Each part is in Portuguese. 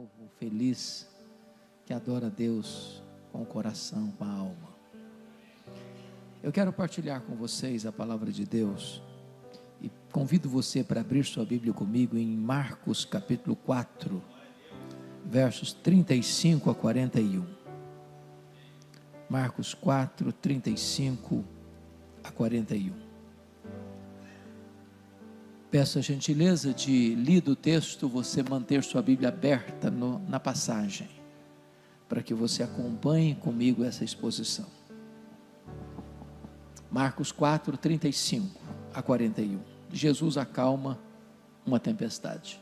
povo feliz que adora a Deus com o coração, com a alma. Eu quero partilhar com vocês a palavra de Deus e convido você para abrir sua Bíblia comigo em Marcos capítulo 4, versos 35 a 41. Marcos 4, 35 a 41. Peço a gentileza de, lido o texto, você manter sua Bíblia aberta na passagem, para que você acompanhe comigo essa exposição. Marcos 4, 35 a 41. Jesus acalma uma tempestade.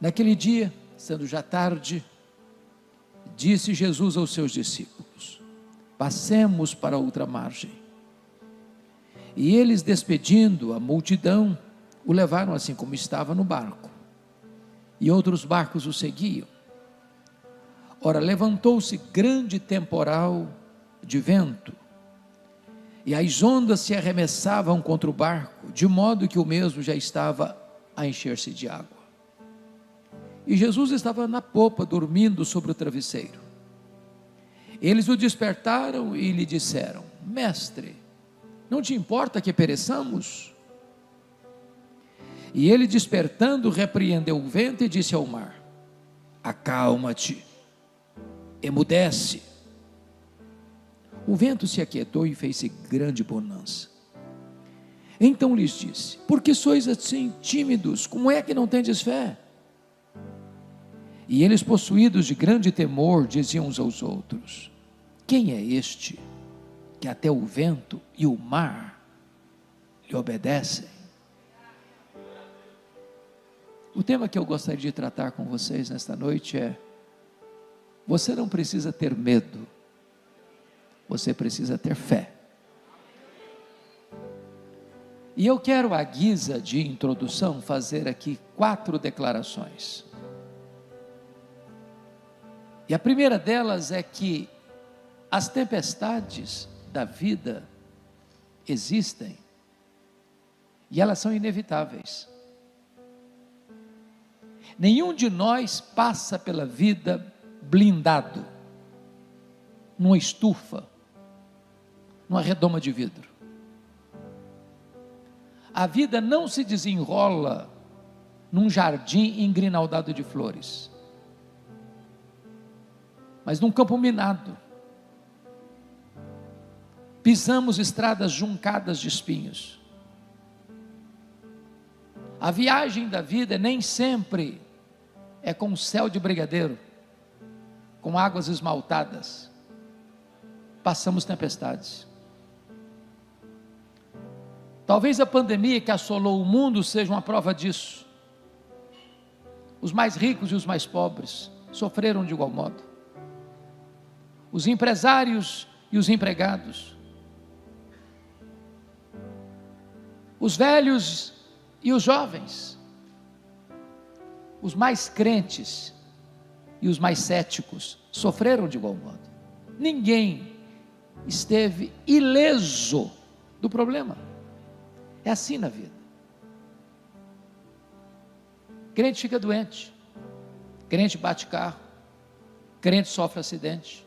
Naquele dia, sendo já tarde, disse Jesus aos seus discípulos: passemos para outra margem. E eles, despedindo a multidão, o levaram assim como estava no barco, e outros barcos o seguiam. Ora, levantou-se grande temporal de vento, e as ondas se arremessavam contra o barco, de modo que o mesmo já estava a encher-se de água. E Jesus estava na popa, dormindo sobre o travesseiro. Eles o despertaram e lhe disseram: Mestre, não te importa que pereçamos? E ele, despertando, repreendeu o vento e disse ao mar: acalma-te, emudece. O vento se aquietou e fez-se grande bonança. Então lhes disse: por que sois assim tímidos? Como é que não tendes fé? E eles, possuídos de grande temor, diziam uns aos outros: quem é este que até o vento e o mar lhe obedecem? O tema que eu gostaria de tratar com vocês nesta noite é: você não precisa ter medo, você precisa ter fé. E eu quero, à guisa de introdução, fazer aqui 4 declarações. E a primeira delas é que as tempestades da vida existem e elas são inevitáveis. Nenhum de nós passa pela vida blindado, numa estufa, numa redoma de vidro. A vida não se desenrola num jardim engrinaldado de flores, mas num campo minado. Pisamos estradas juncadas de espinhos. A viagem da vida nem sempre é com céu de brigadeiro, com águas esmaltadas. Passamos tempestades. Talvez a pandemia que assolou o mundo seja uma prova disso. Os mais ricos e os mais pobres sofreram de igual modo. Os empresários e os empregados, os velhos e os jovens, os mais crentes e os mais céticos sofreram de igual modo. Ninguém esteve ileso do problema. É assim na vida. Crente fica doente, crente bate carro, crente sofre acidente,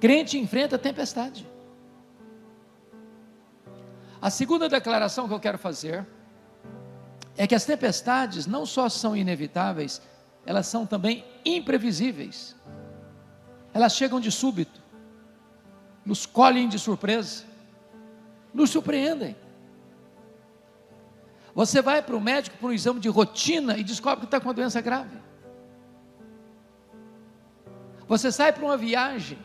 crente enfrenta tempestade. A segunda declaração que eu quero fazer é que as tempestades não só são inevitáveis, elas são também imprevisíveis. Elas chegam de súbito, nos colhem de surpresa, nos surpreendem. Você vai para o médico para um exame de rotina e descobre que está com uma doença grave. Você sai para uma viagem,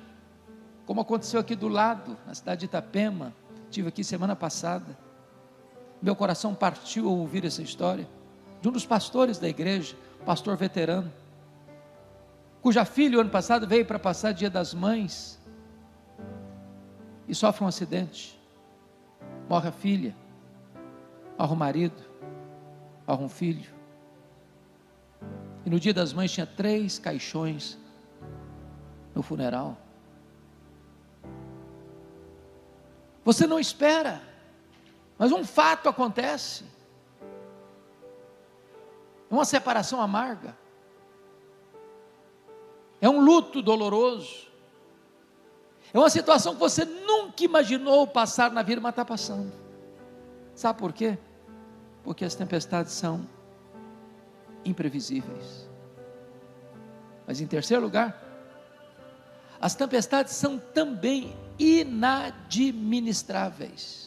como aconteceu aqui do lado, na cidade de Itapema. Estive aqui semana passada. Meu coração partiu ao ouvir essa história de um dos pastores da igreja, pastor veterano, cuja filha, ano passado, veio para passar Dia das Mães e sofre um acidente. Morre a filha, morre o marido, morre um filho. E no Dia das Mães tinha 3 caixões no funeral. Você não espera, mas um fato acontece. É uma separação amarga. É um luto doloroso. É uma situação que você nunca imaginou passar na vida, mas está passando. Sabe por quê? Porque as tempestades são imprevisíveis. Mas em terceiro lugar, as tempestades são também inadministráveis.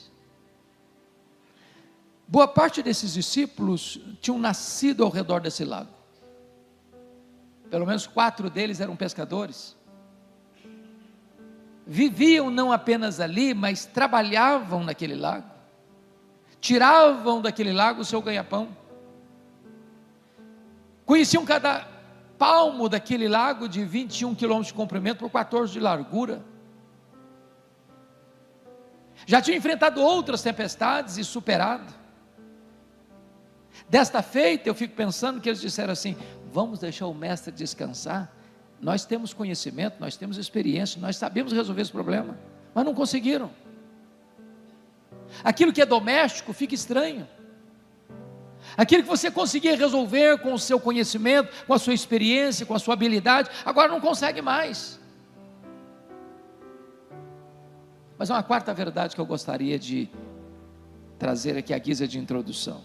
Boa parte desses discípulos tinham nascido ao redor desse lago. Pelo menos 4 deles eram pescadores. Viviam não apenas ali, mas trabalhavam naquele lago. Tiravam daquele lago o seu ganha-pão. Conheciam cada palmo daquele lago de 21 quilômetros de comprimento por 14 de largura. Já tinham enfrentado outras tempestades e superado. Desta feita, eu fico pensando que eles disseram assim: vamos deixar o mestre descansar, nós temos conhecimento, nós temos experiência, nós sabemos resolver esse problema, mas não conseguiram. Aquilo que é doméstico fica estranho, aquilo que você conseguia resolver com o seu conhecimento, com a sua experiência, com a sua habilidade, agora não consegue mais. Mas há uma quarta verdade que eu gostaria de trazer aqui à guisa de introdução,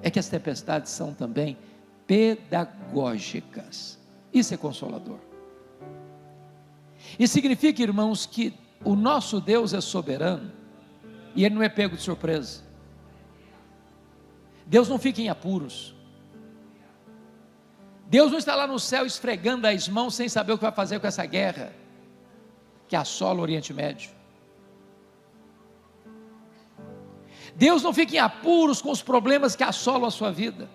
é que as tempestades são também pedagógicas. Isso é consolador. Isso significa, irmãos, que o nosso Deus é soberano e Ele não é pego de surpresa. Deus não fica em apuros. Deus não está lá no céu esfregando as mãos sem saber o que vai fazer com essa guerra que assola o Oriente Médio. Deus não fica em apuros com os problemas que assolam a sua vida.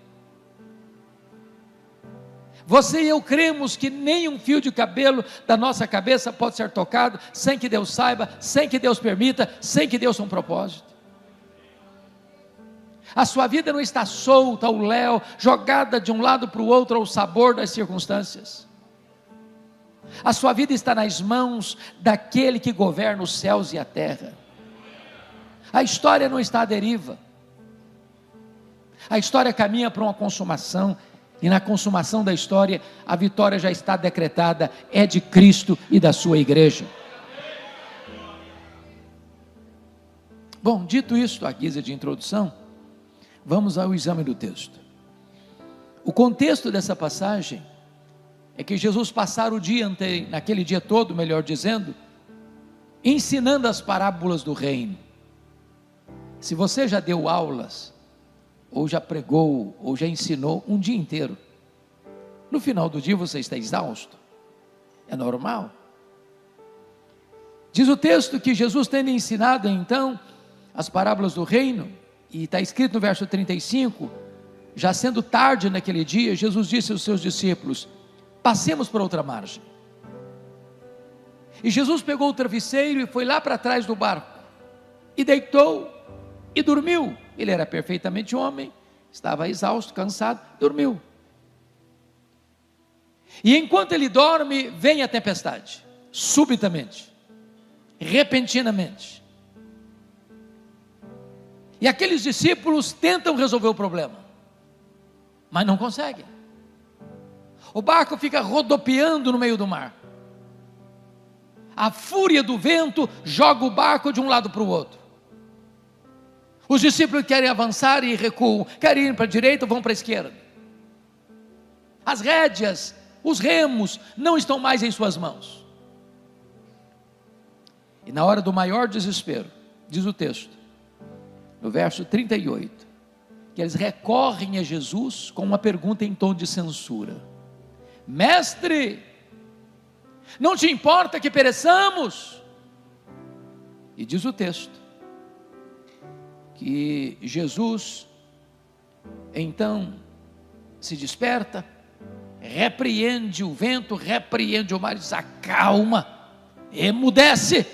Você e eu cremos que nem um fio de cabelo da nossa cabeça pode ser tocado sem que Deus saiba, sem que Deus permita, sem que Deus tenha um propósito. A sua vida não está solta ao léu, jogada de um lado para o outro ao sabor das circunstâncias. A sua vida está nas mãos daquele que governa os céus e a terra. A história não está à deriva. A história caminha para uma consumação, e na consumação da história, a vitória já está decretada, é de Cristo e da sua igreja. Bom, dito isto, à guisa de introdução, vamos ao exame do texto. O contexto dessa passagem é que Jesus passara o dia naquele dia todo, melhor dizendo, ensinando as parábolas do reino. Se você já deu aulas, ou já pregou, ou já ensinou um dia inteiro, no final do dia você está exausto, é normal. Diz o texto que Jesus, tendo ensinado então as parábolas do reino, e está escrito no verso 35, já sendo tarde naquele dia, Jesus disse aos seus discípulos: passemos para outra margem. E Jesus pegou o travesseiro e foi lá para trás do barco, e deitou, e dormiu. Ele era perfeitamente homem, estava exausto, cansado, dormiu. E enquanto ele dorme, vem a tempestade, subitamente, repentinamente. E aqueles discípulos tentam resolver o problema, mas não conseguem. O barco fica rodopiando no meio do mar. A fúria do vento joga o barco de um lado para o outro. Os discípulos querem avançar e recuam, querem ir para a direita, vão para a esquerda. As rédeas, os remos não estão mais em suas mãos. E na hora do maior desespero, diz o texto, no verso 38, que eles recorrem a Jesus com uma pergunta em tom de censura: mestre, não te importa que pereçamos? E diz o texto que Jesus então se desperta, repreende o vento, repreende o mar e diz: acalma, emudece.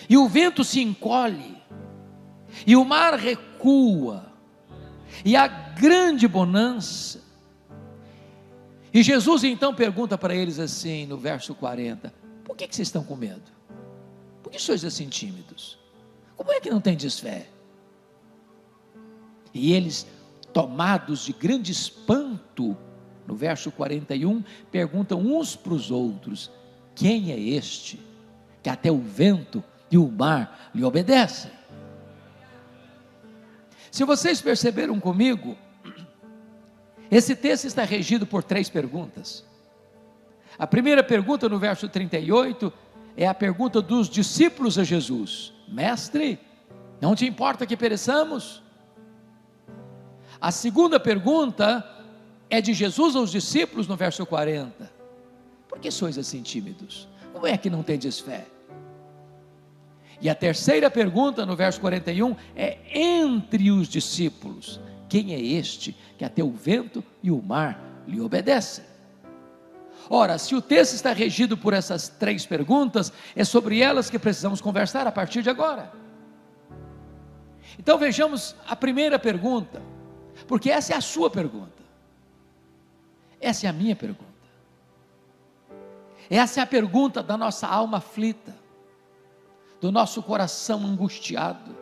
E o vento se encolhe, e o mar recua, e há grande bonança. E Jesus então pergunta para eles assim, no verso 40, por que vocês estão com medo? Por que sois assim tímidos? Como é que não tem desfé? E eles tomados de grande espanto, no verso 41, perguntam uns para os outros: quem é este que até o vento e o mar lhe obedecem? Se vocês perceberam comigo, esse texto está regido por 3 perguntas. A primeira pergunta, no verso 38, é a pergunta dos discípulos a Jesus: Mestre, não te importa que pereçamos? A segunda pergunta é de Jesus aos discípulos, no verso 40: por que sois assim tímidos? Como é que não tendes fé? E a terceira pergunta, no verso 41, é entre os discípulos: quem é este que até o vento e o mar lhe obedecem? Ora, se o texto está regido por essas 3 perguntas, é sobre elas que precisamos conversar a partir de agora. Então vejamos a primeira pergunta, porque essa é a sua pergunta, essa é a minha pergunta, essa é a pergunta da nossa alma aflita, do nosso coração angustiado,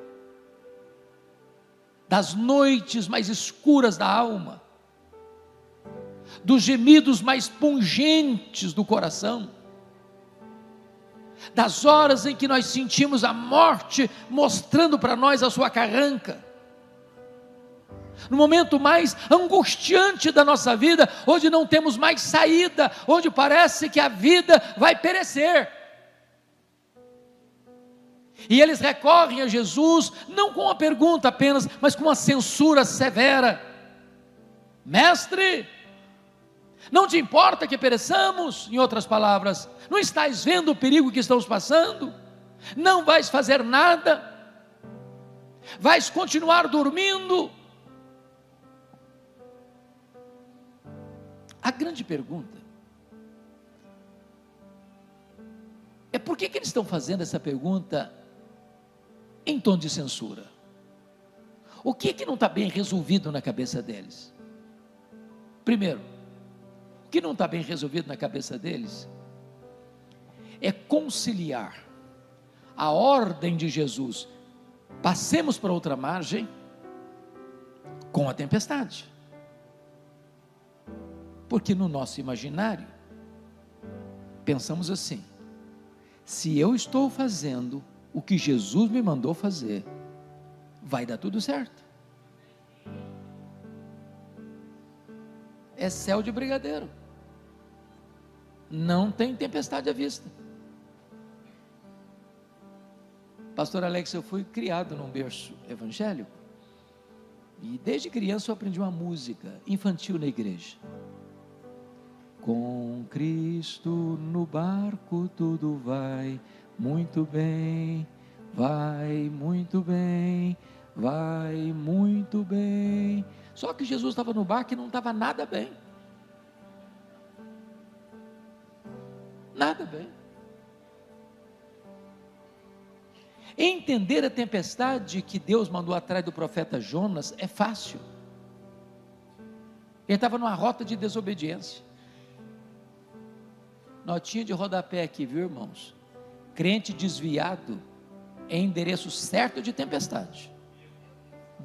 das noites mais escuras da alma, dos gemidos mais pungentes do coração, das horas em que nós sentimos a morte mostrando para nós a sua carranca, no momento mais angustiante da nossa vida, onde não temos mais saída, onde parece que a vida vai perecer. E eles recorrem a Jesus, não com uma pergunta apenas, mas com uma censura severa: Mestre, não te importa que pereçamos? Em outras palavras, não estás vendo o perigo que estamos passando? Não vais fazer nada? Vais continuar dormindo? A grande pergunta é: por que eles estão fazendo essa pergunta em tom de censura? O que não está bem resolvido na cabeça deles? Primeiro, o que não está bem resolvido na cabeça deles é conciliar a ordem de Jesus: passemos para outra margem, com a tempestade. Porque no nosso imaginário, pensamos assim: se eu estou fazendo o que Jesus me mandou fazer, vai dar tudo certo. É céu de brigadeiro, não tem tempestade à vista. Pastor Alex, eu fui criado num berço evangélico, e desde criança eu aprendi uma música infantil na igreja: com Cristo no barco tudo vai muito bem, vai muito bem, vai muito bem. Só que Jesus estava no barco e não estava nada bem, nada bem. Entender a tempestade que Deus mandou atrás do profeta Jonas é fácil. Ele estava numa rota de desobediência. Notinha de rodapé aqui, viu, irmãos? Crente desviado é endereço certo de tempestade.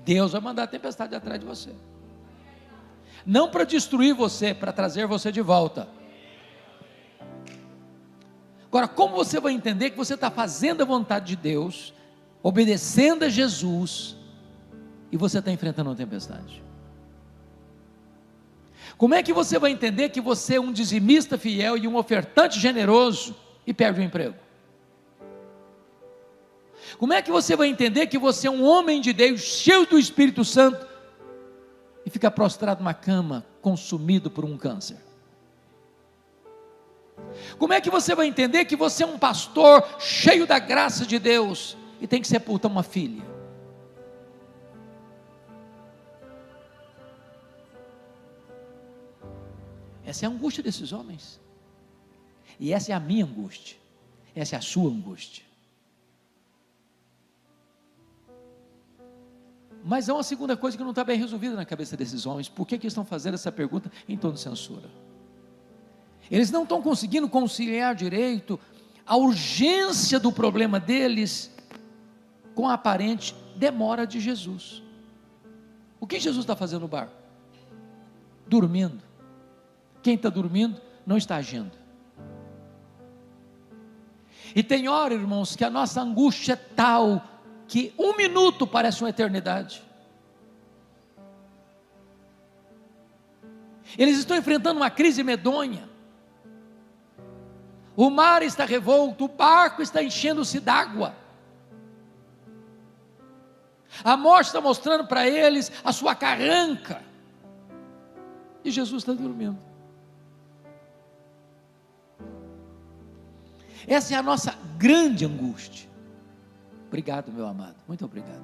Deus vai mandar a tempestade atrás de você, não para destruir você, para trazer você de volta. Agora, como você vai entender que você está fazendo a vontade de Deus, obedecendo a Jesus, e você está enfrentando uma tempestade? Como é que você vai entender que você é um dizimista fiel e um ofertante generoso e perde o emprego? Como é que você vai entender que você é um homem de Deus, cheio do Espírito Santo, e fica prostrado numa cama, consumido por um câncer? Como é que você vai entender que você é um pastor, cheio da graça de Deus, e tem que sepultar uma filha? Essa é a angústia desses homens, e essa é a minha angústia, essa é a sua angústia. Mas há uma segunda coisa que não está bem resolvida na cabeça desses homens. Por que eles estão fazendo essa pergunta em tom de censura? Eles não estão conseguindo conciliar direito a urgência do problema deles com a aparente demora de Jesus. O que Jesus está fazendo no barco? Dormindo. Quem está dormindo não está agindo. E tem hora, irmãos, que a nossa angústia é tal que 1 minuto parece uma eternidade. Eles estão enfrentando uma crise medonha. O mar está revolto, o barco está enchendo-se d'água. A morte está mostrando para eles a sua carranca. E Jesus está dormindo. Essa é a nossa grande angústia. Obrigado, meu amado, muito obrigado.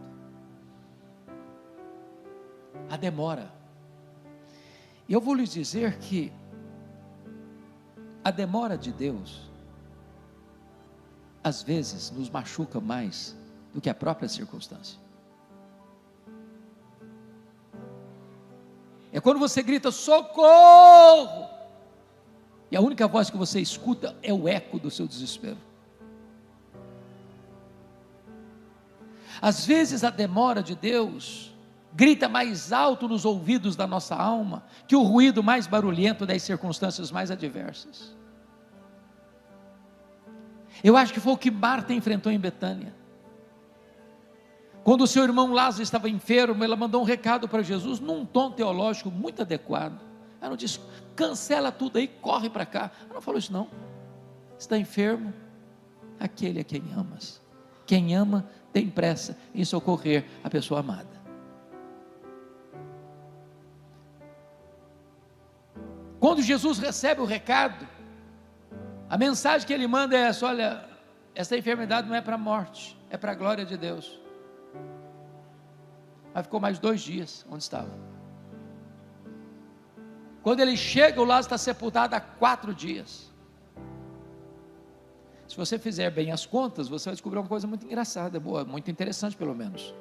A demora. E eu vou lhes dizer que a demora de Deus, às vezes, nos machuca mais do que a própria circunstância. É quando você grita, socorro! E a única voz que você escuta é o eco do seu desespero. Às vezes a demora de Deus grita mais alto nos ouvidos da nossa alma que o ruído mais barulhento das circunstâncias mais adversas. Eu acho que foi o que Marta enfrentou em Betânia. Quando o seu irmão Lázaro estava enfermo, ela mandou um recado para Jesus, num tom teológico muito adequado. Ela não disse, cancela tudo aí, corre para cá. Ela não falou isso não. Está enfermo, aquele a quem amas. Quem ama tem pressa em socorrer a pessoa amada. Quando Jesus recebe o recado, a mensagem que ele manda é essa: olha, essa enfermidade não é para a morte, é para a glória de Deus. Aí ficou mais 2 dias onde estava. Quando ele chega, o Lázaro está sepultado há 4 dias. Se você fizer bem as contas, você vai descobrir uma coisa muito engraçada, boa, muito interessante pelo menos.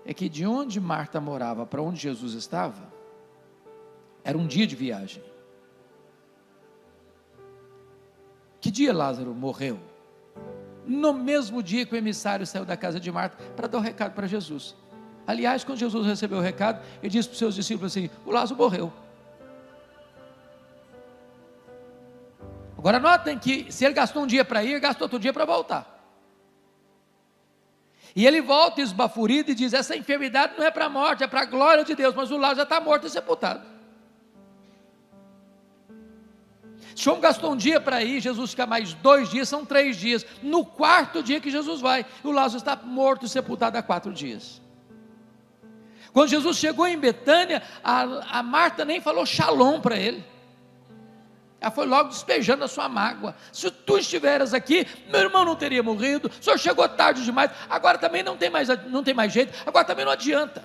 É que de onde Marta morava para onde Jesus estava, era um dia de viagem. Que dia Lázaro morreu? No mesmo dia que o emissário saiu da casa de Marta para dar o recado para Jesus. Aliás, quando Jesus recebeu o recado, ele disse para os seus discípulos assim: o Lázaro morreu. Agora notem que se ele gastou um dia para ir, ele gastou outro dia para voltar. E ele volta esbaforido e diz: essa enfermidade não é para a morte, é para a glória de Deus, mas o Lázaro já está morto e sepultado. Se o homem gastou um dia para ir, Jesus fica mais 2 dias, são 3 dias. No 4º dia que Jesus vai, o Lázaro está morto e sepultado há 4 dias. Quando Jesus chegou em Betânia, a Marta nem falou shalom para ele. Ela foi logo despejando a sua mágoa. Se tu estiveras aqui, meu irmão não teria morrido. O senhor chegou tarde demais. Agora também não tem mais jeito. Agora também não adianta.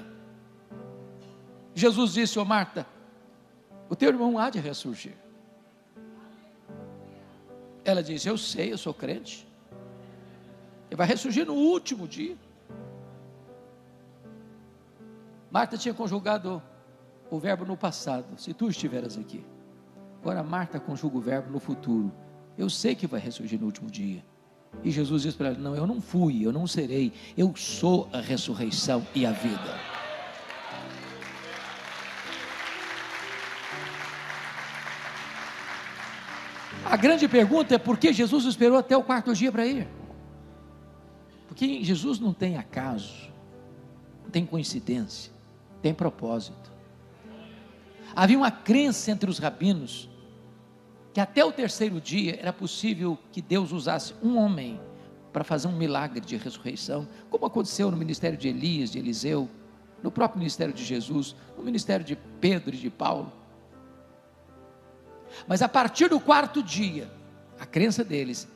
Jesus disse: ô Marta, o teu irmão há de ressurgir. Ela disse: eu sei, eu sou crente. Ele vai ressurgir no último dia. Marta tinha conjugado o verbo no passado: se tu estiveras aqui. Agora Marta conjuga o verbo no futuro: eu sei que vai ressurgir no último dia. E Jesus disse para ela: não, eu não fui, eu não serei, eu sou a ressurreição e a vida. A grande pergunta é: por que Jesus esperou até o 4º dia para ir? Porque Jesus não tem acaso, não tem coincidência, tem propósito. Havia uma crença entre os rabinos que até o 3º dia era possível que Deus usasse um homem para fazer um milagre de ressurreição, como aconteceu no ministério de Elias, de Eliseu, no próprio ministério de Jesus, no ministério de Pedro e de Paulo. Mas a partir do 4º dia, a crença deles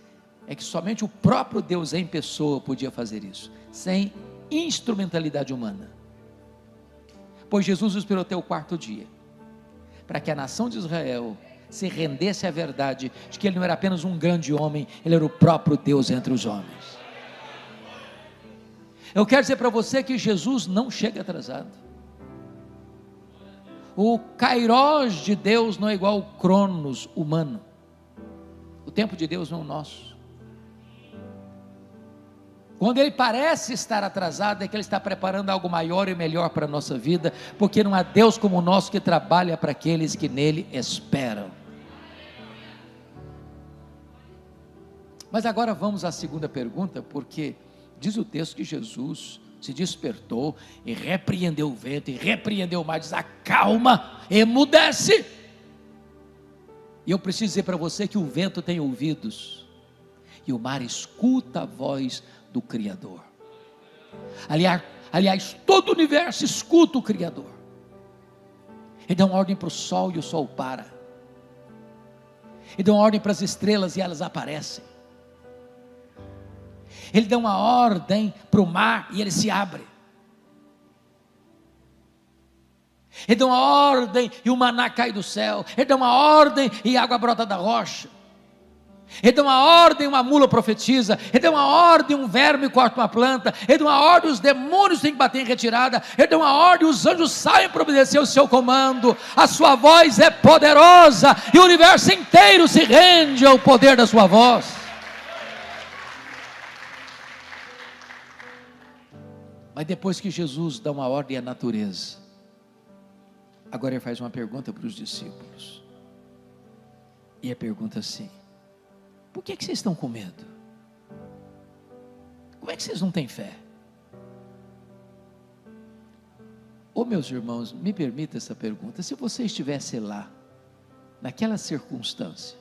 é que somente o próprio Deus em pessoa podia fazer isso, sem instrumentalidade humana. Pois Jesus esperou até o 4º dia, para que a nação de Israel se rendesse à verdade de que ele não era apenas um grande homem, ele era o próprio Deus entre os homens. Eu quero dizer para você que Jesus não chega atrasado. O Kairos de Deus não é igual ao Cronos humano. O tempo de Deus não é o nosso. Quando ele parece estar atrasado, é que ele está preparando algo maior e melhor para a nossa vida, porque não há Deus como o nosso que trabalha para aqueles que nele esperam. Mas agora vamos à segunda pergunta, porque diz o texto que Jesus se despertou e repreendeu o vento e repreendeu o mar, diz: acalma, emudece. E eu preciso dizer para você que o vento tem ouvidos e o mar escuta a voz do Criador. Aliás, todo o universo escuta o Criador. Ele dá uma ordem para o sol e o sol para. Ele dá uma ordem para as estrelas e elas aparecem. Ele dá uma ordem para o mar e ele se abre. Ele dá uma ordem e o maná cai do céu. Ele dá uma ordem e a água brota da rocha. Ele dá uma ordem, uma mula profetiza. Ele dá uma ordem, um verme corta uma planta. Ele dá uma ordem, os demônios têm que bater em retirada. Ele dá uma ordem, os anjos saem para obedecer o seu comando. A sua voz é poderosa e o universo inteiro se rende ao poder da sua voz. Mas depois que Jesus dá uma ordem à natureza, agora ele faz uma pergunta para os discípulos. E a pergunta assim: por que vocês estão com medo? Como é que vocês não têm fé? Ô meus irmãos, me permita essa pergunta: se você estivesse lá, naquela circunstância,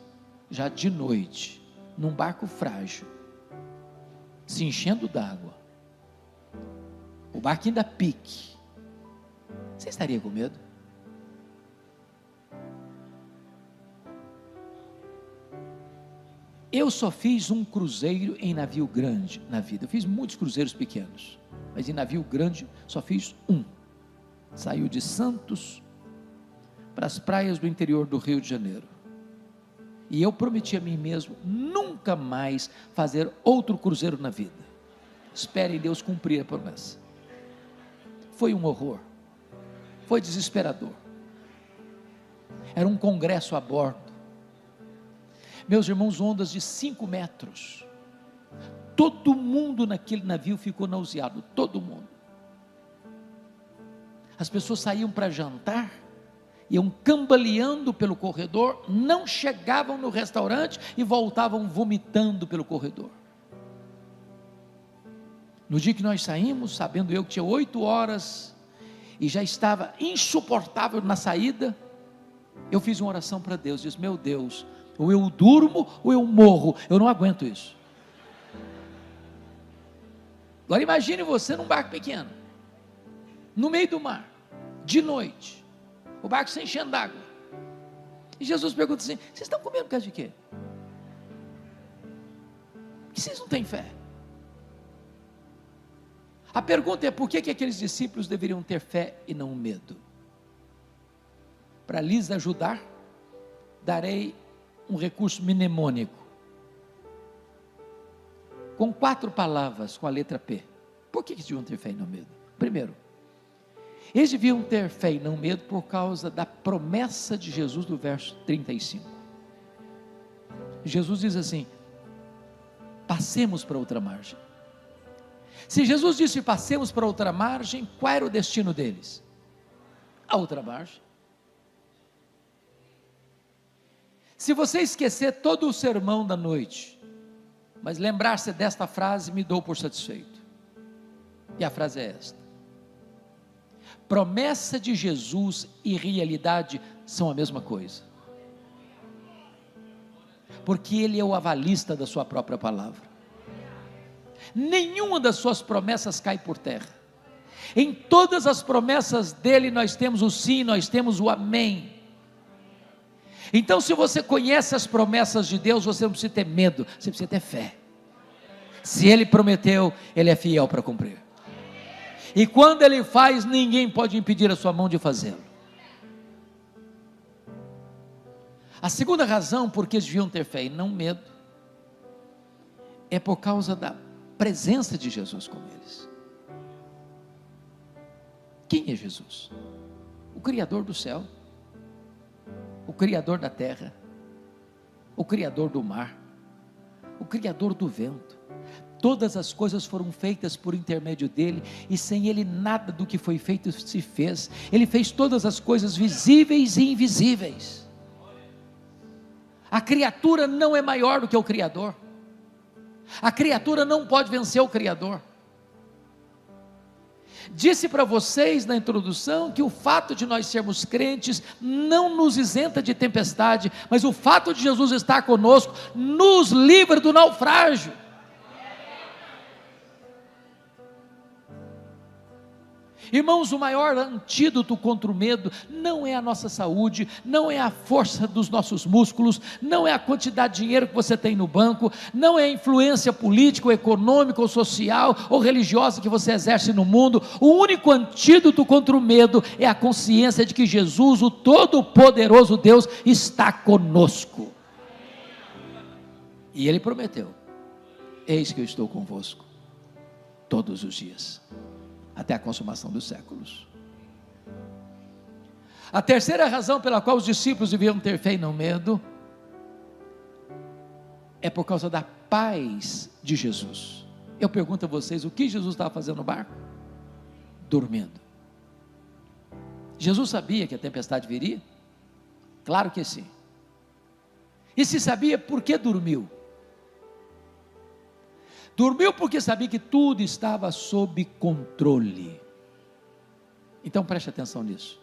já de noite, num barco frágil, se enchendo d'água, o barquinho da pique, você estaria com medo? Eu só fiz um cruzeiro em navio grande na vida. Eu fiz muitos cruzeiros pequenos, mas em navio grande só fiz um. Saiu de Santos para as praias do interior do Rio de Janeiro. E eu prometi a mim mesmo nunca mais fazer outro cruzeiro na vida. Espere em Deus cumprir a promessa. Foi um horror, foi desesperador. Era um congresso a bordo. Meus irmãos, ondas de 5 metros. Todo mundo naquele navio ficou nauseado, todo mundo. As pessoas saíam para jantar, iam cambaleando pelo corredor, não chegavam no restaurante e voltavam vomitando pelo corredor. No dia que nós saímos, sabendo eu que tinha 8 horas e já estava insuportável na saída, eu fiz uma oração para Deus. Disse: meu Deus, ou eu durmo ou eu morro, eu não aguento isso. Agora imagine você num barco pequeno, no meio do mar, de noite, o barco se enchendo d'água, e Jesus pergunta assim: vocês estão com medo por causa de quê? Que vocês não têm fé? A pergunta é: por que aqueles discípulos deveriam ter fé e não medo? Para lhes ajudar, darei um recurso mnemônico, com 4 palavras, com a letra P. Por que eles deviam ter fé e não medo? Primeiro, eles deviam ter fé e não medo por causa da promessa de Jesus do verso 35. Jesus diz assim: passemos para outra margem. Se Jesus disse passemos para outra margem, qual era o destino deles? A outra margem. Se você esquecer todo o sermão da noite, mas lembrar-se desta frase, me dou por satisfeito. E a frase é esta: promessa de Jesus e realidade são a mesma coisa, porque Ele é o avalista da sua própria palavra. Nenhuma das suas promessas cai por terra. Em todas as promessas dele nós temos o sim, nós temos o amém. Então, se você conhece as promessas de Deus, você não precisa ter medo, você precisa ter fé. Se Ele prometeu, Ele é fiel para cumprir. E quando Ele faz, ninguém pode impedir a sua mão de fazê-lo. A segunda razão por que eles deviam ter fé e não medo, é por causa da presença de Jesus com eles. Quem é Jesus? O Criador do céu, o Criador da terra, o Criador do mar, o Criador do vento. Todas as coisas foram feitas por intermédio dele, e sem ele nada do que foi feito se fez. Ele fez todas as coisas visíveis e invisíveis. A criatura não é maior do que o Criador. A criatura não pode vencer o Criador. Disse para vocês na introdução que o fato de nós sermos crentes não nos isenta de tempestade, mas o fato de Jesus estar conosco nos livra do naufrágio. Irmãos, o maior antídoto contra o medo não é a nossa saúde, não é a força dos nossos músculos, não é a quantidade de dinheiro que você tem no banco, não é a influência política, ou econômica, ou social, ou religiosa que você exerce no mundo. O único antídoto contra o medo é a consciência de que Jesus, o Todo-Poderoso Deus, está conosco. E Ele prometeu: eis que eu estou convosco todos os dias, até a consumação dos séculos. A terceira razão pela qual os discípulos deviam ter fé e não medo é por causa da paz de Jesus. Eu pergunto a vocês, o que Jesus estava fazendo no barco? Dormindo. Jesus sabia que a tempestade viria? Claro que sim. E se sabia, por que dormiu? Dormiu porque sabia que tudo estava sob controle. Então preste atenção nisso.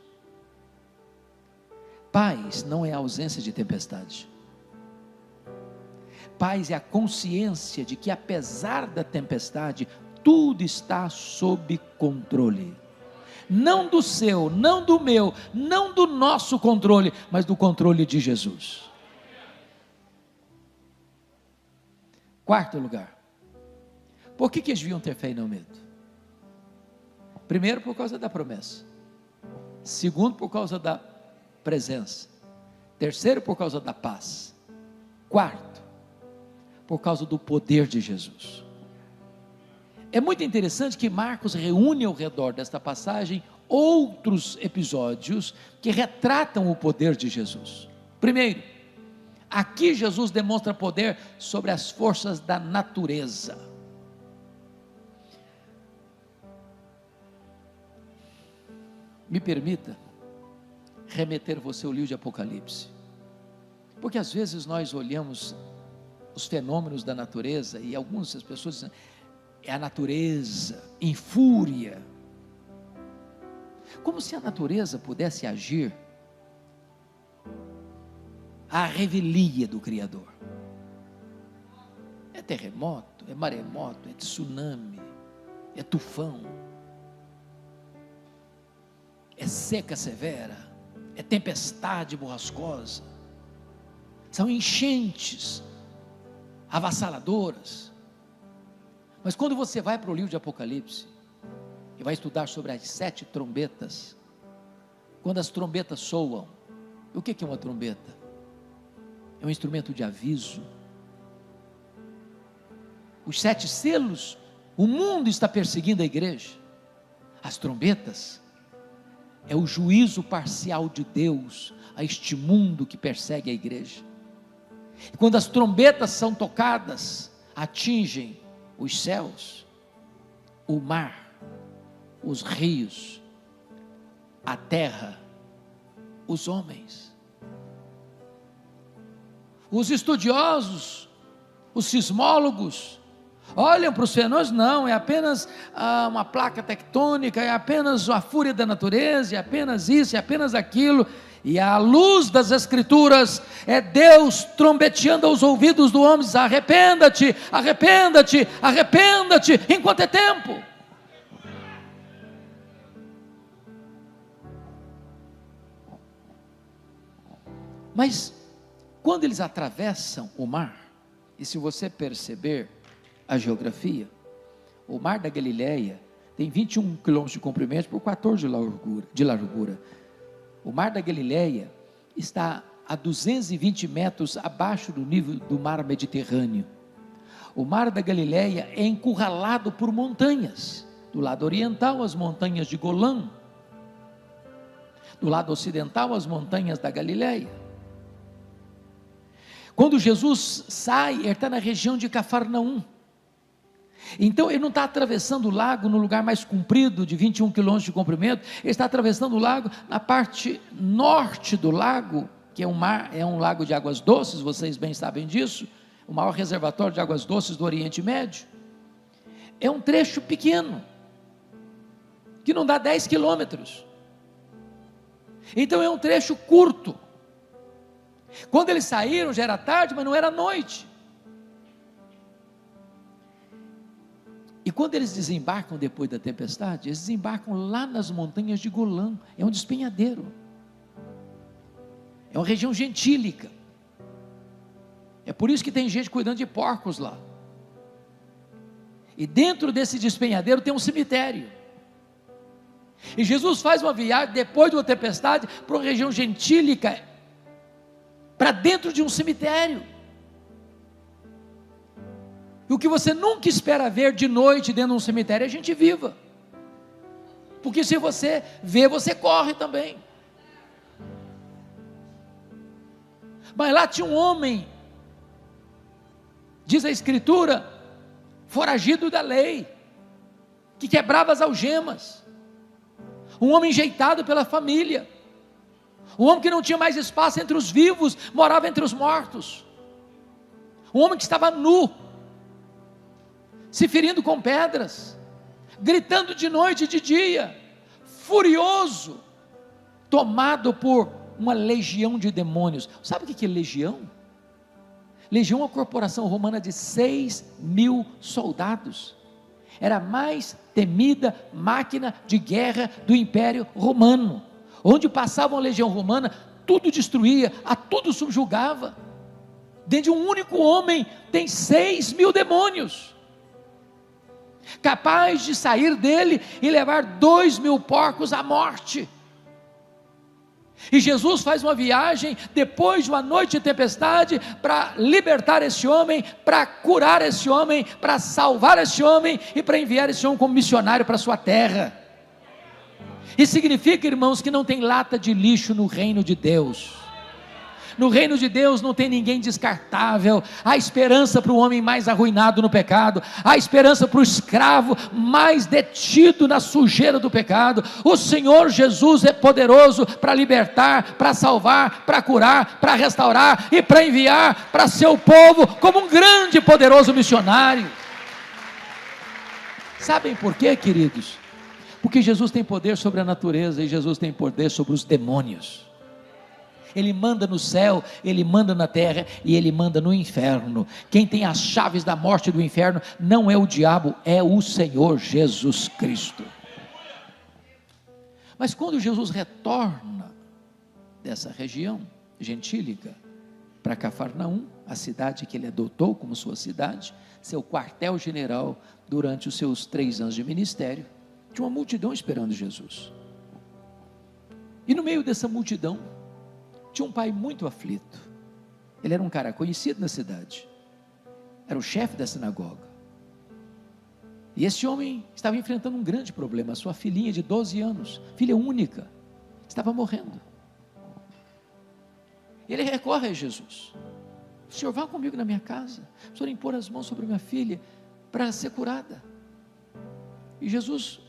Paz não é a ausência de tempestade. Paz é a consciência de que apesar da tempestade, tudo está sob controle. Não do seu, não do meu, não do nosso controle, mas do controle de Jesus. Quarto lugar. Por que eles deviam ter fé e não medo? Primeiro, por causa da promessa. Segundo, por causa da presença. Terceiro, por causa da paz. Quarto, por causa do poder de Jesus. É muito interessante que Marcos reúne ao redor desta passagem outros episódios que retratam o poder de Jesus. Primeiro, aqui Jesus demonstra poder sobre as forças da natureza. Me permita remeter você ao livro de Apocalipse, porque às vezes nós olhamos os fenômenos da natureza e algumas pessoas dizem, é a natureza em fúria, como se a natureza pudesse agir à revelia do Criador. É terremoto, é maremoto, é tsunami, é tufão, é seca severa, é tempestade borrascosa, são enchentes avassaladoras. Mas quando você vai para o livro de Apocalipse e vai estudar sobre as 7 trombetas, quando as trombetas soam, o que é uma trombeta? É um instrumento de aviso. Os 7 selos, o mundo está perseguindo a igreja. As trombetas é o juízo parcial de Deus a este mundo que persegue a igreja. E quando as trombetas são tocadas, atingem os céus, o mar, os rios, a terra, os homens. Os estudiosos, os sismólogos, olham para os fenômenos, não, é apenas uma placa tectônica, é apenas a fúria da natureza, é apenas isso, é apenas aquilo, e à luz das Escrituras, é Deus trombeteando aos ouvidos do homem, diz, arrependa-te, arrependa-te, arrependa-te, enquanto é tempo. Mas, quando eles atravessam o mar, e se você perceber a geografia, o mar da Galileia tem 21 quilômetros de comprimento por 14 de largura. O mar da Galileia está a 220 metros abaixo do nível do mar Mediterrâneo. O mar da Galileia é encurralado por montanhas. Do lado oriental, as montanhas de Golã. Do lado ocidental, as montanhas da Galileia. Quando Jesus sai, ele está na região de Cafarnaum. Então ele não está atravessando o lago no lugar mais comprido, de 21 quilômetros de comprimento, ele está atravessando o lago na parte norte do lago, que é um lago de águas doces, vocês bem sabem disso, o maior reservatório de águas doces do Oriente Médio. É um trecho pequeno, que não dá 10 quilômetros, então é um trecho curto. Quando eles saíram já era tarde, mas não era noite. E quando eles desembarcam depois da tempestade, eles desembarcam lá nas montanhas de Golã, é um despenhadeiro, é uma região gentílica, é por isso que tem gente cuidando de porcos lá, e dentro desse despenhadeiro tem um cemitério, e Jesus faz uma viagem depois de uma tempestade, para uma região gentílica, para dentro de um cemitério, e o que você nunca espera ver de noite dentro de um cemitério é gente viva, porque se você vê, você corre também. Mas lá tinha um homem, diz a Escritura, foragido da lei, que quebrava as algemas, um homem enjeitado pela família, um homem que não tinha mais espaço entre os vivos, morava entre os mortos, um homem que estava nu, se ferindo com pedras, gritando de noite e de dia, furioso, tomado por uma legião de demônios. Sabe o que é legião? Legião é uma corporação romana de 6.000 soldados, era a mais temida máquina de guerra do Império Romano. Onde passava uma legião romana, tudo destruía, a tudo subjugava. Dentro de um único homem tem 6.000 demônios, capaz de sair dele e levar 2.000 porcos à morte. E Jesus faz uma viagem depois de uma noite de tempestade para libertar esse homem, para curar esse homem, para salvar esse homem e para enviar esse homem como missionário para a sua terra. Isso significa, irmãos, que não tem lata de lixo no reino de Deus. No reino de Deus não tem ninguém descartável. Há esperança para o homem mais arruinado no pecado, há esperança para o escravo mais detido na sujeira do pecado. O Senhor Jesus é poderoso para libertar, para salvar, para curar, para restaurar e para enviar para seu povo como um grande e poderoso missionário. Sabem por quê, queridos? Porque Jesus tem poder sobre a natureza e Jesus tem poder sobre os demônios. Ele manda no céu, Ele manda na terra e Ele manda no inferno. Quem tem as chaves da morte e do inferno não é o diabo, é o Senhor Jesus Cristo. Mas quando Jesus retorna dessa região gentílica para Cafarnaum, a cidade que ele adotou como sua cidade, seu quartel-general durante os seus 3 anos de ministério, tinha uma multidão esperando Jesus. E no meio dessa multidão tinha um pai muito aflito. Ele era um cara conhecido na cidade, era o chefe da sinagoga, e esse homem estava enfrentando um grande problema. A sua filhinha de 12 anos, filha única, estava morrendo. Ele recorre a Jesus: Senhor, vá comigo na minha casa, o Senhor impor as mãos sobre minha filha para ser curada. E Jesus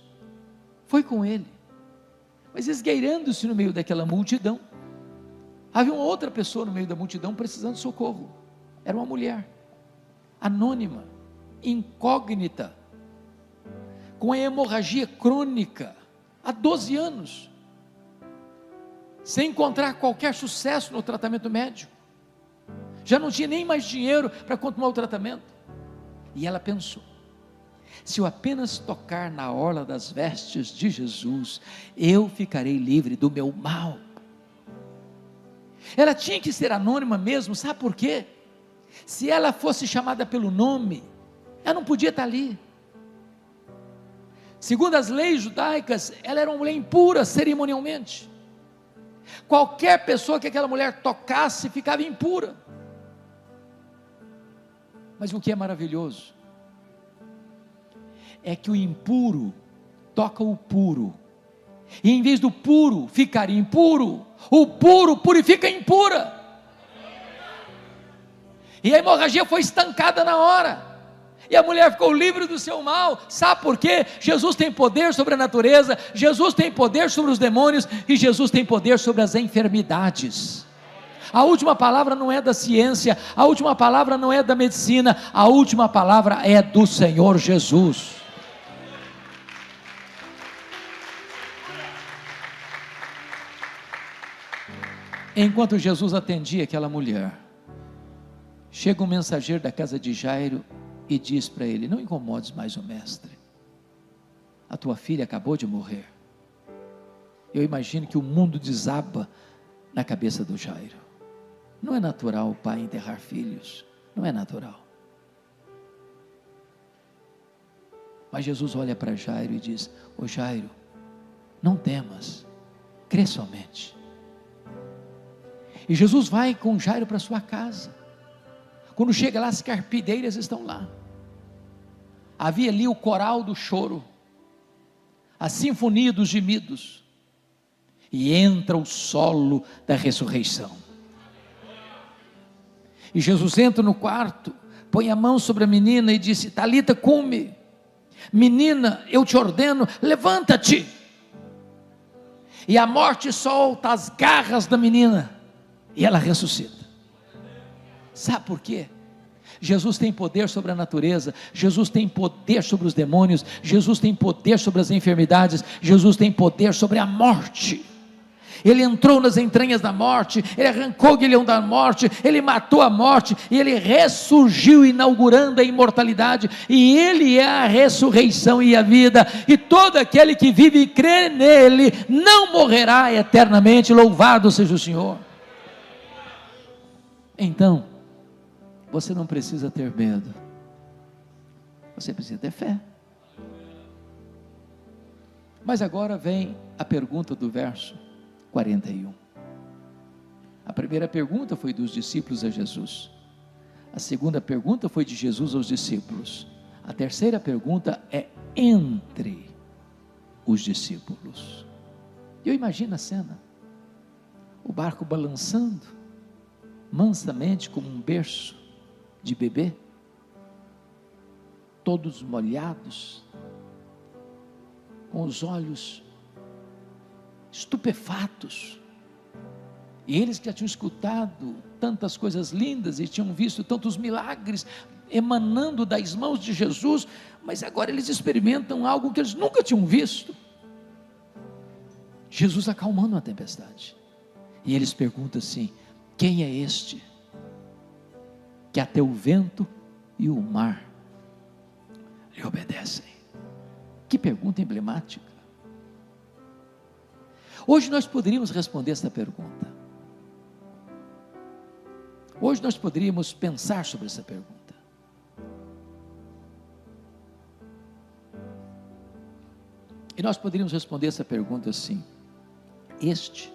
foi com ele, mas esgueirando-se no meio daquela multidão, havia uma outra pessoa no meio da multidão precisando de socorro. Era uma mulher, anônima, incógnita, com hemorragia crônica, há 12 anos, sem encontrar qualquer sucesso no tratamento médico, já não tinha nem mais dinheiro para continuar o tratamento, e ela pensou: se eu apenas tocar na orla das vestes de Jesus, eu ficarei livre do meu mal. Ela tinha que ser anônima mesmo, sabe por quê? Se ela fosse chamada pelo nome, ela não podia estar ali. Segundo as leis judaicas, ela era uma mulher impura cerimonialmente. Qualquer pessoa que aquela mulher tocasse ficava impura. Mas o que é maravilhoso é que o impuro toca o puro, e em vez do puro ficar impuro, o puro purifica a impura, e a hemorragia foi estancada na hora. E a mulher ficou livre do seu mal. Sabe por quê? Jesus tem poder sobre a natureza, Jesus tem poder sobre os demônios, e Jesus tem poder sobre as enfermidades. A última palavra não é da ciência, a última palavra não é da medicina, a última palavra é do Senhor Jesus. Enquanto Jesus atendia aquela mulher, chega um mensageiro da casa de Jairo e diz para ele: não incomodes mais o mestre, a tua filha acabou de morrer. Eu imagino que o mundo desaba na cabeça do Jairo. Não é natural o pai enterrar filhos, não é natural. Mas Jesus olha para Jairo e diz: ô Jairo, não temas, crê somente. E Jesus vai com Jairo para sua casa. Quando chega lá, as carpideiras estão lá. Havia ali o coral do choro, a sinfonia dos gemidos, e entra o solo da ressurreição. E Jesus entra no quarto, põe a mão sobre a menina e disse: Talita cumi, menina, eu te ordeno, levanta-te. E a morte solta as garras da menina, e ela ressuscita. Sabe por quê? Jesus tem poder sobre a natureza, Jesus tem poder sobre os demônios, Jesus tem poder sobre as enfermidades, Jesus tem poder sobre a morte. Ele entrou nas entranhas da morte, ele arrancou o guilhão da morte, ele matou a morte, e ele ressurgiu, inaugurando a imortalidade, e ele é a ressurreição e a vida, e todo aquele que vive e crê nele, não morrerá eternamente. Louvado seja o Senhor. Então, você não precisa ter medo, você precisa ter fé. Mas agora vem a pergunta do verso 41. A primeira pergunta foi dos discípulos a Jesus, a segunda pergunta foi de Jesus aos discípulos, a terceira pergunta é entre os discípulos. Eu imagino a cena, o barco balançando mansamente como um berço de bebê, todos molhados, com os olhos estupefatos, e eles que já tinham escutado tantas coisas lindas, e tinham visto tantos milagres emanando das mãos de Jesus, mas agora eles experimentam algo que eles nunca tinham visto. Jesus acalmando a tempestade, e eles perguntam assim: quem é este, que até o vento e o mar lhe obedecem? Que pergunta emblemática. Hoje nós poderíamos responder essa pergunta, hoje nós poderíamos pensar sobre essa pergunta. E nós poderíamos responder essa pergunta assim: este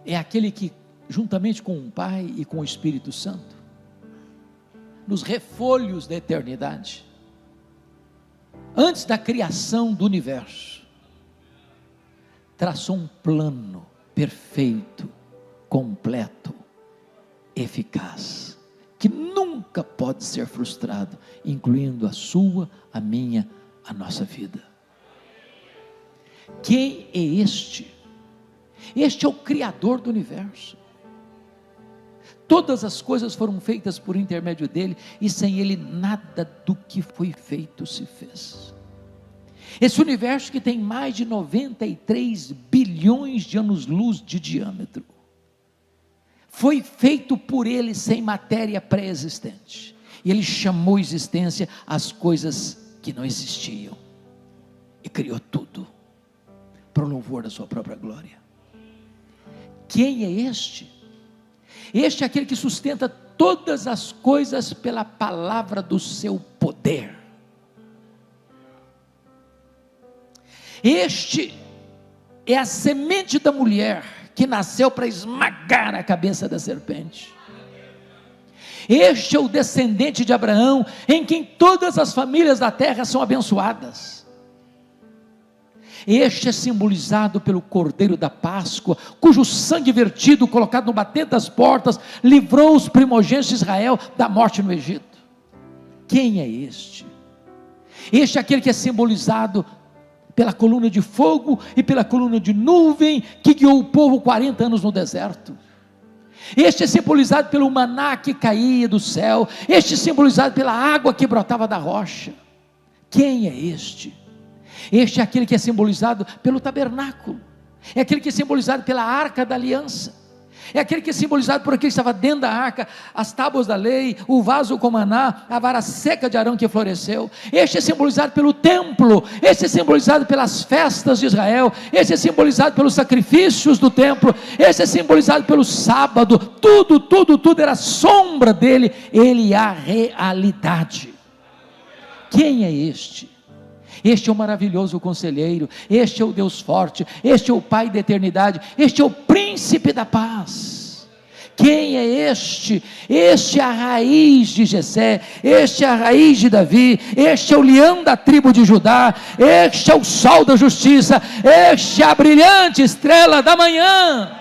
é aquele que, juntamente com o Pai e com o Espírito Santo, nos refolhos da eternidade, antes da criação do universo, traçou um plano perfeito, completo, eficaz, que nunca pode ser frustrado, incluindo a sua, a minha, a nossa vida. Quem é este? Este é o Criador do universo. Todas as coisas foram feitas por intermédio dele, e sem ele nada do que foi feito se fez. Esse universo que tem mais de 93 bilhões de anos-luz de diâmetro, foi feito por ele sem matéria pré-existente, e ele chamou existência as coisas que não existiam, e criou tudo, para o louvor da sua própria glória. Quem é este? Este é aquele que sustenta todas as coisas pela palavra do seu poder. Este é a semente da mulher que nasceu para esmagar a cabeça da serpente. Este é o descendente de Abraão, em quem todas as famílias da terra são abençoadas. Este é simbolizado pelo Cordeiro da Páscoa, cujo sangue vertido, colocado no batente das portas, livrou os primogênitos de Israel da morte no Egito. Quem é este? Este é aquele que é simbolizado pela coluna de fogo e pela coluna de nuvem que guiou o povo 40 anos no deserto. Este é simbolizado pelo maná que caía do céu. Este é simbolizado pela água que brotava da rocha. Quem é este? Este é aquele que é simbolizado pelo tabernáculo. É aquele que é simbolizado pela arca da aliança. É aquele que é simbolizado por aquele que estava dentro da arca, as tábuas da lei, o vaso com maná, a vara seca de Arão que floresceu. Este é simbolizado pelo templo. Este é simbolizado pelas festas de Israel. Este é simbolizado pelos sacrifícios do templo. Este é simbolizado pelo sábado. Tudo era sombra dele. Ele é a realidade. Quem é este? Este é o maravilhoso conselheiro, este é o Deus forte, este é o Pai da eternidade, este é o príncipe da paz. Quem é este? Este é a raiz de Jessé, este é a raiz de Davi, este é o leão da tribo de Judá, este é o sol da justiça, este é a brilhante estrela da manhã.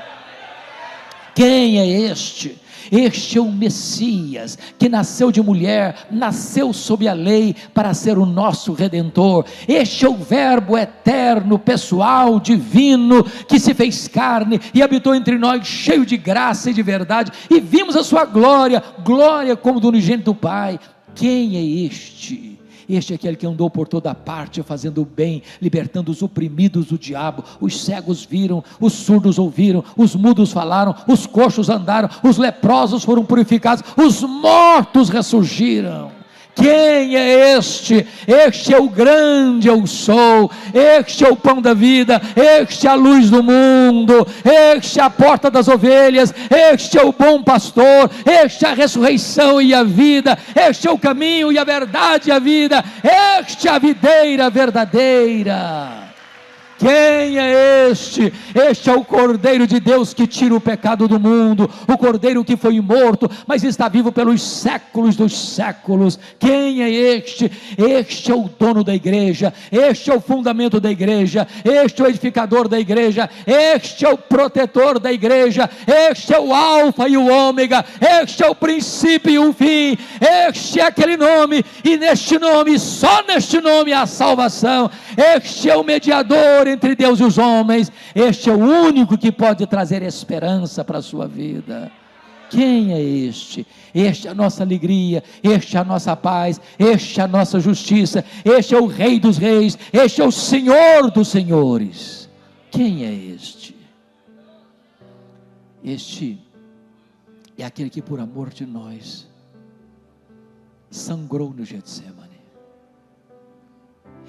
Quem é este? Este é o Messias, que nasceu de mulher, nasceu sob a lei, para ser o nosso Redentor. Este é o verbo eterno, pessoal, divino, que se fez carne, e habitou entre nós, cheio de graça e de verdade, e vimos a sua glória, glória como do unigênito do Pai. Quem é este? Este é aquele que andou por toda parte, fazendo o bem, libertando os oprimidos do diabo. Os cegos viram, os surdos ouviram, os mudos falaram, os coxos andaram, os leprosos foram purificados, os mortos ressurgiram. Quem é este? Este é o grande eu sou, este é o pão da vida, este é a luz do mundo, este é a porta das ovelhas, este é o bom pastor, este é a ressurreição e a vida, este é o caminho e a verdade e a vida, este é a videira verdadeira. Quem é este? Este é o Cordeiro de Deus que tira o pecado do mundo, o Cordeiro que foi morto, mas está vivo pelos séculos dos séculos. Quem é este? Este é o dono da igreja, este é o fundamento da igreja, este é o edificador da igreja, este é o protetor da igreja, este é o alfa e o ômega, este é o princípio e o fim, este é aquele nome, e neste nome, só neste nome há salvação. Este é o mediador entre Deus e os homens, este é o único que pode trazer esperança para a sua vida. Quem é este? Este é a nossa alegria, este é a nossa paz, este é a nossa justiça, este é o Rei dos reis, este é o Senhor dos senhores. Quem é este? Este é aquele que por amor de nós sangrou no Getsemane.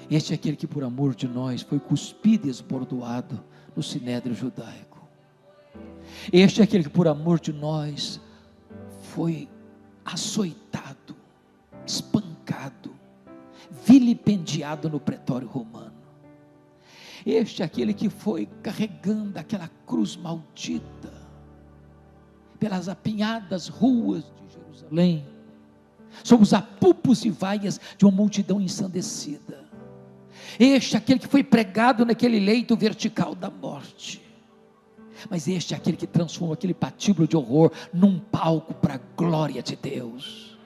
Este é aquele que por amor de nós foi cuspido e esbordoado no sinédrio judaico. Este é aquele que por amor de nós foi açoitado, espancado, vilipendiado no pretório romano. Este é aquele que foi carregando aquela cruz maldita pelas apinhadas ruas de Jerusalém, sob os apupos e vaias de uma multidão ensandecida. Este é aquele que foi pregado naquele leito vertical da morte. Mas este é aquele que transforma aquele patíbulo de horror num palco para a glória de Deus.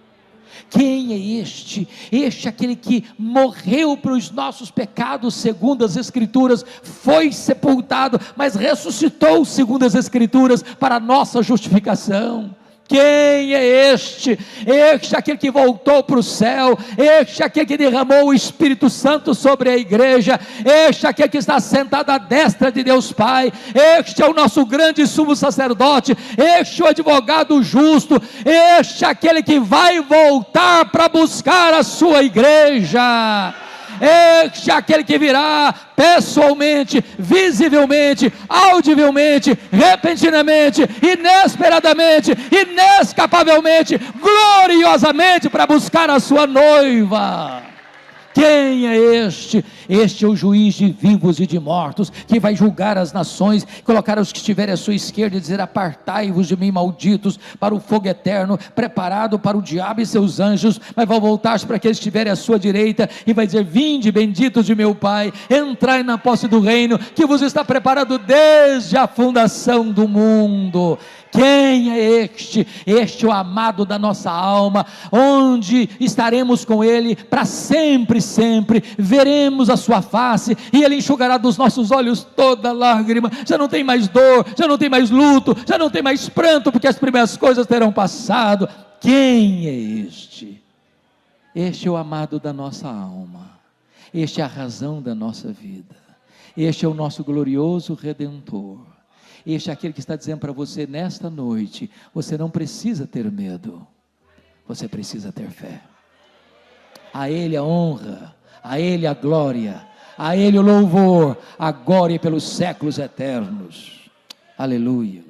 Quem é este? Este é aquele que morreu pelos nossos pecados segundo as Escrituras, foi sepultado, mas ressuscitou segundo as Escrituras para a nossa justificação. Quem é este? Este é aquele que voltou para o céu, este é aquele que derramou o Espírito Santo sobre a igreja, este é aquele que está sentado à destra de Deus Pai, este é o nosso grande sumo sacerdote, este é o advogado justo, este é aquele que vai voltar para buscar a sua igreja. Este é aquele que virá pessoalmente, visivelmente, audivelmente, repentinamente, inesperadamente, inescapavelmente, gloriosamente para buscar a sua noiva. Quem é este? Este é o juiz de vivos e de mortos, que vai julgar as nações, colocar os que estiverem à sua esquerda e dizer: apartai-vos de mim, malditos, para o fogo eterno, preparado para o diabo e seus anjos. Mas vai voltar-se para aqueles que estiverem à sua direita, e vai dizer: vinde, benditos de meu Pai, entrai na posse do reino, que vos está preparado desde a fundação do mundo. Quem é este? Este é o amado da nossa alma, onde estaremos com Ele para sempre, sempre, veremos a sua face, e Ele enxugará dos nossos olhos toda lágrima. Já não tem mais dor, já não tem mais luto, já não tem mais pranto, porque as primeiras coisas terão passado. Quem é este? Este é o amado da nossa alma, este é a razão da nossa vida, este é o nosso glorioso Redentor. Este é aquele que está dizendo para você nesta noite: você não precisa ter medo, você precisa ter fé. A Ele a honra, a Ele a glória, a Ele o louvor, agora e pelos séculos eternos. Aleluia.